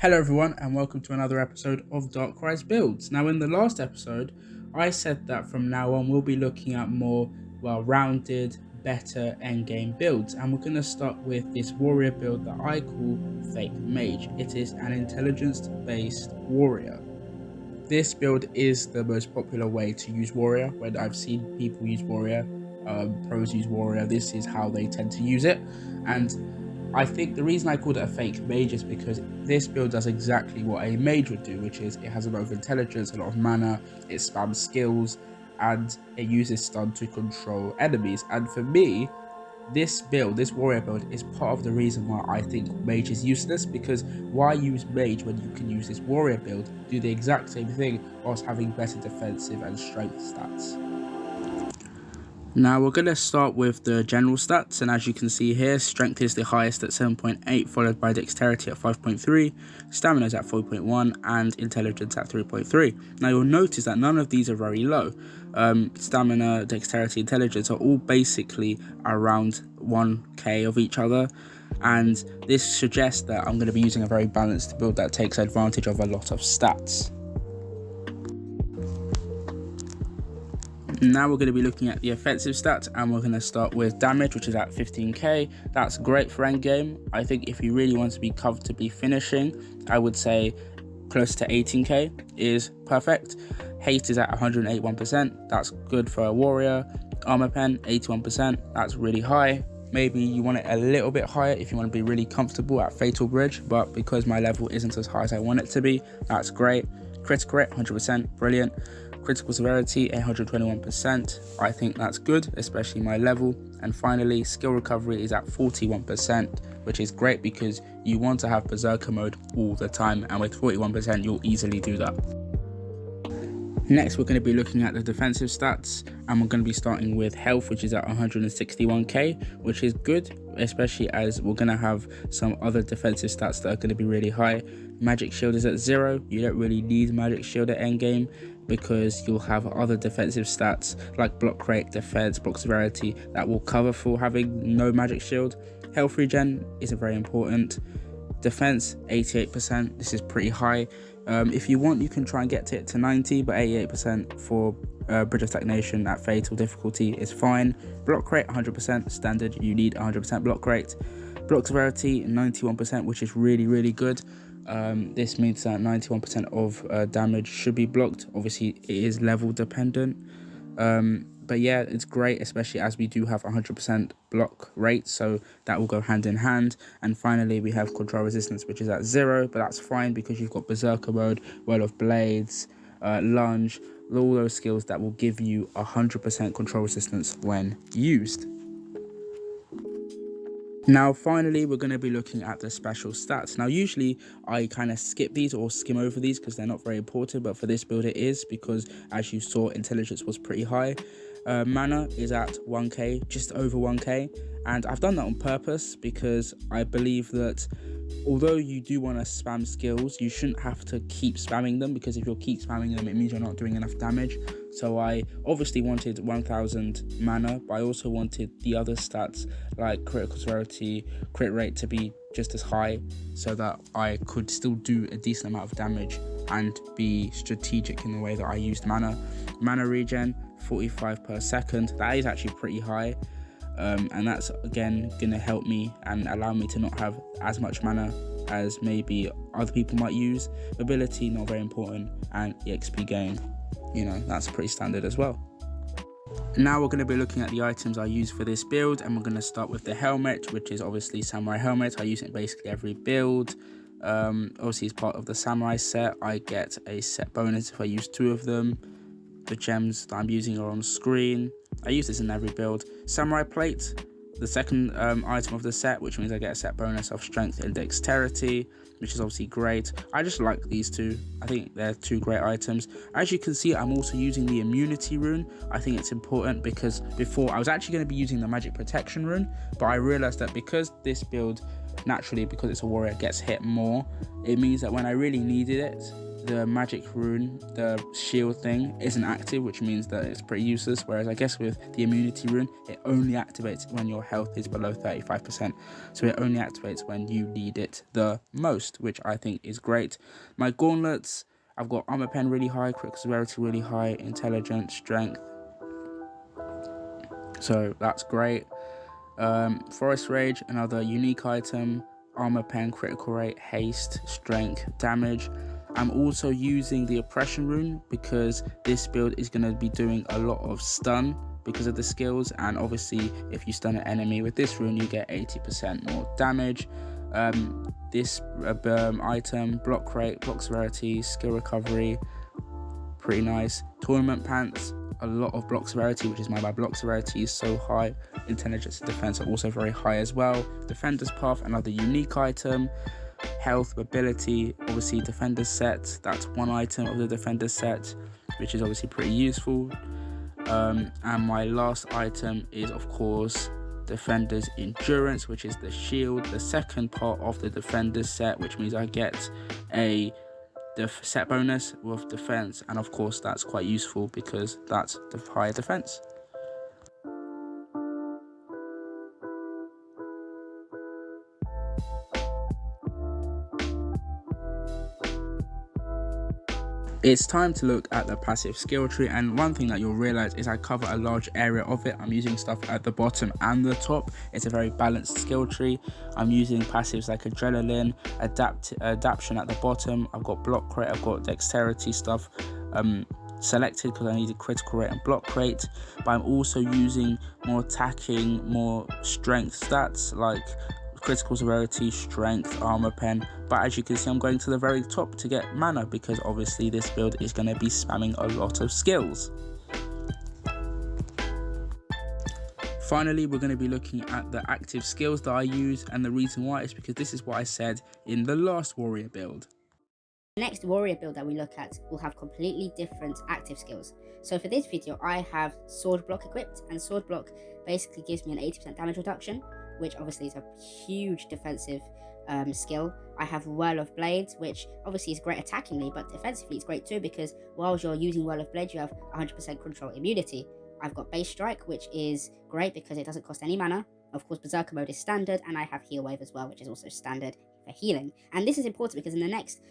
Hello everyone and welcome to another episode of Darkrise Builds. Now in the last episode, I said that from now on we'll be looking at more well-rounded, better endgame builds, and we're going to start with this warrior build that I call Fake Mage. It is an intelligence-based warrior. This build is the most popular way to use warrior. When I've seen people use warrior, pros use warrior, this is how they tend to use it. And I think the reason I called it a fake mage is because this build does exactly what a mage would do, which is it has a lot of intelligence, a lot of mana, it spams skills, and it uses stun to control enemies. And for me, this build, this warrior build, is part of the reason why I think mage is useless, because why use mage when you can use this warrior build, do the exact same thing whilst having better defensive and strength stats. Now we're going to start with the general stats, and as you can see here, strength is the highest at 7.8, followed by dexterity at 5.3, stamina is at 4.1, and intelligence at 3.3. Now you'll notice that none of these are very low. Stamina, dexterity, intelligence are all basically around 1k of each other, and this suggests that I'm going to be using a very balanced build that takes advantage of a lot of stats. Now we're going to be looking at the offensive stats, and we're going to start with damage, which is at 15k. That's great for endgame. I think if you really want to be comfortably finishing, I would say close to 18k is perfect. Haste is at 181%. That's good for a warrior. Armor pen, 81%. That's really high. Maybe you want it a little bit higher if you want to be really comfortable at Fatal Bridge, but because my level isn't as high as I want it to be, that's great. Critical rate, 100%, brilliant. Critical severity, 121%. I think that's good, especially my level. And finally, skill recovery is at 41%, which is great because you want to have berserker mode all the time, and with 41% you'll easily do that. Next, we're going to be looking at the defensive stats, and we're going to be starting with health, which is at 161k, which is good, especially as we're going to have some other defensive stats that are going to be really high. Magic shield is at 0. You don't really need magic shield at endgame because you'll have other defensive stats like block rate, defense, block severity that will cover for having no magic shield. Health regen isn't very important. Defense, 88%. This is pretty high. If you want, you can try and get it to 90, but 88% for Bridge of Stagnation at Fatal difficulty is fine. Block rate, 100%. Standard, you need 100% block rate. Block severity, 91%, which is really good. This means that 91% of damage should be blocked. Obviously, it is level dependent. But yeah, it's great, especially as we do have 100% block rate, so that will go hand in hand. And finally, we have control resistance, which is at 0, but that's fine because you've got berserker mode, Well of Blades, lunge, all those skills that will give you 100% control resistance when used. Now finally, we're going to be looking at the special stats. Now usually I kind of skip these or skim over these because they're not very important, but for this build it is, because as you saw, intelligence was pretty high. Mana is at 1k, just over 1k, and I've done that on purpose because I believe that although you do want to spam skills, you shouldn't have to keep spamming them, because if you'll keep spamming them, it means you're not doing enough damage. So I obviously wanted 1000 mana, but I also wanted the other stats like critical severity, crit rate to be just as high so that I could still do a decent amount of damage and be strategic in the way that I used mana. Mana regen, 45 per second. That is actually pretty high. And that's again gonna help me and allow me to not have as much mana as maybe other people might use. Ability, not very important, and EXP gain, that's pretty standard as well. Now we're going to be looking at the items I use for this build, and we're going to start with the helmet, which is obviously samurai helmet. I use it in basically every build. Obviously as part of the samurai set, I get a set bonus if I use 2 of them. The gems that I'm using are on screen. I use this in every build. Samurai plate, the second item of the set, which means I get a set bonus of strength and dexterity, which is obviously great. I just like these two. I think they're 2 great items. As you can see, I'm also using the immunity rune. I think it's important because before I was actually going to be using the magic protection rune, but I realized that because this build, naturally because it's a warrior, gets hit more, it means that when I really needed it, the magic rune, the shield thing, isn't active, which means that it's pretty useless, whereas I guess with the immunity rune, it only activates when your health is below 35%, so it only activates when you need it the most, which I think is great. My gauntlets, I've got armor pen really high, critical severity really high, intelligence, strength, so that's great. Forest Rage, another unique item, armor pen, critical rate, haste, strength, damage. I'm also using the oppression rune because this build is going to be doing a lot of stun because of the skills, and obviously if you stun an enemy with this rune you get 80% more damage. This item, block rate, block severity, skill recovery, pretty nice. Tournament pants, a lot of block severity, which is my block severity is so high. Intelligence and defense are also very high as well. Defender's path, another unique item. Health, mobility, obviously defender's set, that's one item of the defender's set, which is obviously pretty useful. And my last item is of course defender's endurance, which is the shield, the second part of the defender's set, which means I get a set bonus with defense, and of course that's quite useful because that's the higher defense. It's time to look at the passive skill tree, and one thing that you'll realize is I cover a large area of it. I'm using stuff at the bottom and the top. It's a very balanced skill tree. I'm using passives like adrenaline, adaption at the bottom. I've got block rate, I've got dexterity stuff selected because I needed critical rate and block rate, but I'm also using more attacking, more strength stats like critical severity, strength, armor pen. But as you can see, I'm going to the very top to get mana because obviously this build is going to be spamming a lot of skills. Finally, we're going to be looking at the active skills that I use, and the reason why is because this is what I said in the last warrior build. The next warrior build that we look at will have completely different active skills. So for this video, I have sword block equipped, and sword block basically gives me an 80% damage reduction, which obviously is a huge defensive skill. I have Whirl of Blades, which obviously is great attackingly, but defensively it's great too because while you're using Whirl of Blades, you have 100% control immunity. I've got Base Strike, which is great because it doesn't cost any mana. Of course, Berserker mode is standard, and I have Heal Wave as well, which is also standard for healing. And this is important because in the next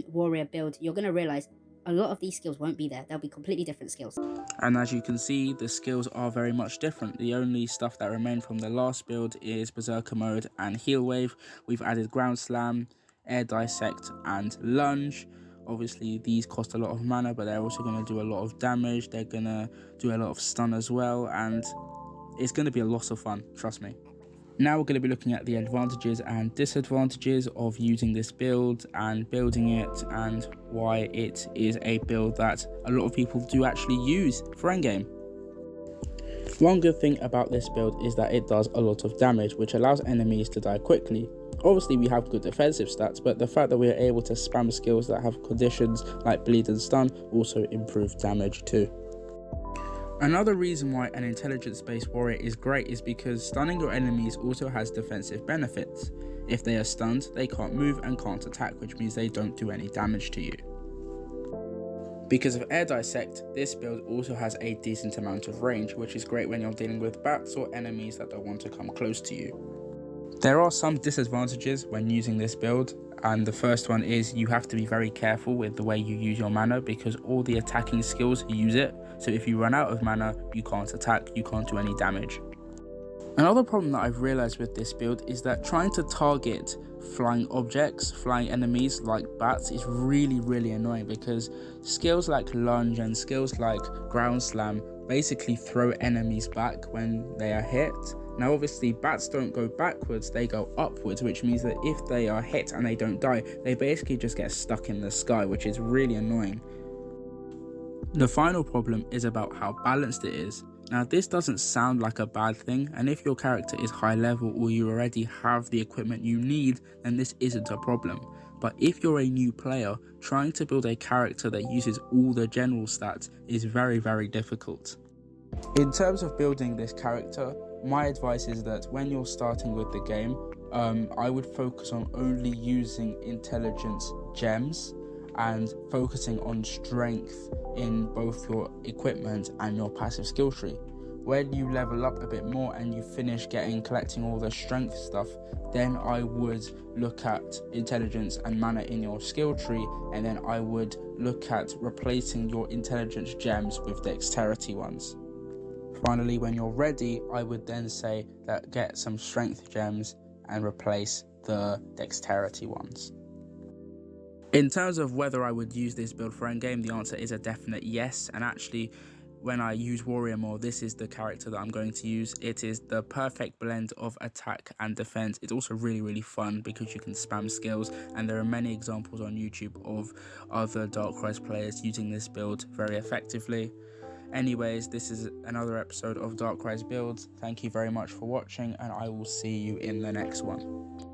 warrior build, you're going to realize a lot of these skills won't be there. They'll be completely different skills. And as you can see, the skills are very much different. The only stuff that remained from the last build is Berserker mode and Heal Wave. We've added Ground Slam, Air Dissect, and Lunge. Obviously, these cost a lot of mana, but they're also going to do a lot of damage. They're going to do a lot of stun as well, and it's going to be a lot of fun, trust me. Now we're going to be looking at the advantages and disadvantages of using this build and building it, and why it is a build that a lot of people do actually use for endgame. One good thing about this build is that it does a lot of damage, which allows enemies to die quickly. Obviously we have good defensive stats, but the fact that we are able to spam skills that have conditions like bleed and stun also improve damage too. Another reason why an intelligence-based warrior is great is because stunning your enemies also has defensive benefits. If they are stunned, they can't move and can't attack, which means they don't do any damage to you. Because of Air Dissect, this build also has a decent amount of range, which is great when you're dealing with bats or enemies that don't want to come close to you. There are some disadvantages when using this build, and the first one is you have to be very careful with the way you use your mana because all the attacking skills use it. So if you run out of mana, you can't attack, you can't do any damage. Another problem that I've realized with this build is that trying to target flying objects, flying enemies like bats is really annoying because skills like Lunge and skills like Ground Slam basically throw enemies back when they are hit. Now obviously bats don't go backwards, they go upwards, which means that if they are hit and they don't die, they basically just get stuck in the sky, which is really annoying. The final problem is about how balanced it is. Now this doesn't sound like a bad thing, and if your character is high level or you already have the equipment you need, then this isn't a problem. But if you're a new player, trying to build a character that uses all the general stats is very difficult. In terms of building this character, my advice is that when you're starting with the game, I would focus on only using intelligence gems and focusing on strength in both your equipment and your passive skill tree. When you level up a bit more and you finish collecting all the strength stuff, then I would look at intelligence and mana in your skill tree, and then I would look at replacing your intelligence gems with dexterity ones. Finally, when you're ready, I would then say that get some strength gems and replace the dexterity ones. In terms of whether I would use this build for endgame, the answer is a definite yes. And actually, when I use warrior more, this is the character that I'm going to use. It is the perfect blend of attack and defense. It's also really fun because you can spam skills, and there are many examples on YouTube of other Darkrise players using this build very effectively. Anyways, this is another episode of Darkrise Builds. Thank you very much for watching, and I will see you in the next one.